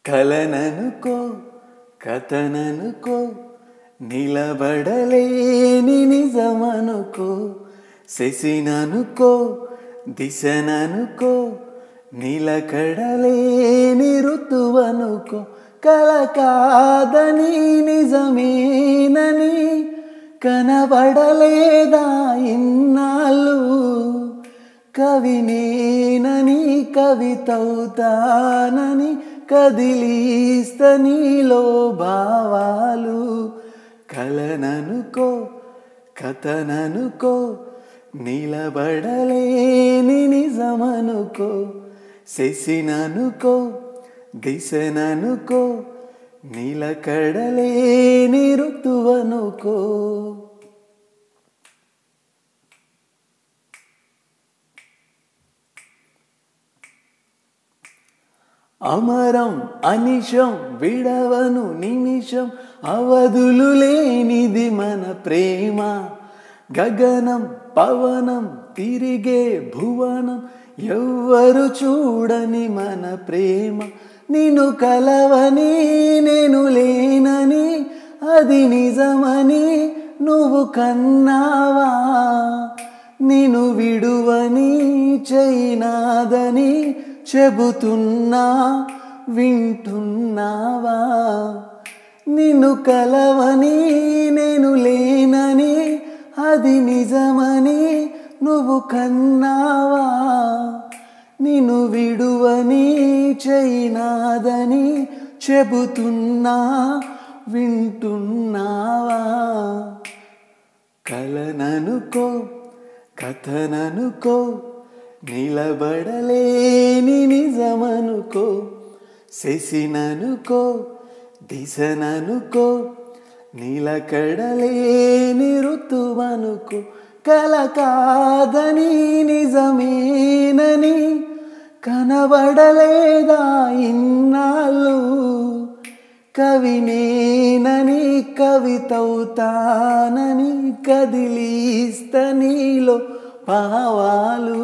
కలననుకో కథననుకో నిలబడలేని నిజమనుకో శశిననుకో దిశననుకో నిలకడలేని ఋతువనుకో కల కాదని నిజమేనని కనబడలేదా ఇన్నాళ్ళు కవినేనని కవితౌతానని కదిలిస్త నీలో భావాలు కలననుకో కథననుకో నిలబడలేని నిజమనుకో శశిననుకో దిశననుకో నిలకడలేని ఋతువనుకో. అమరం అనిశం విడవను నిమిషం అవధులు లేనిది మన ప్రేమ గగనం పవనం తిరిగే భువనం ఎవ్వరు చూడని మన ప్రేమ నిన్ను కలవని నేను లేనని అది నిజమని నువ్వు కన్నావా నిన్ను విడువని చైనాదని చెబుతున్నా వింటున్నావా నిన్ను కలవని నేను లేనని అది నిజమని నువ్వు కన్నావా నిన్ను విడువని చైనాదని చెబుతున్నా వింటున్నావా కలననుకో కథననుకో నిలబడలేని నిజమనుకో శశిననుకో దిశననుకో నిలకడలేని ఋతువనుకో కల కాదని నిజమేనని కనబడలేదా ఇన్నాళ్ళు కవినేనని కవితౌతానని కదిలిస్త నీలో భావాలు.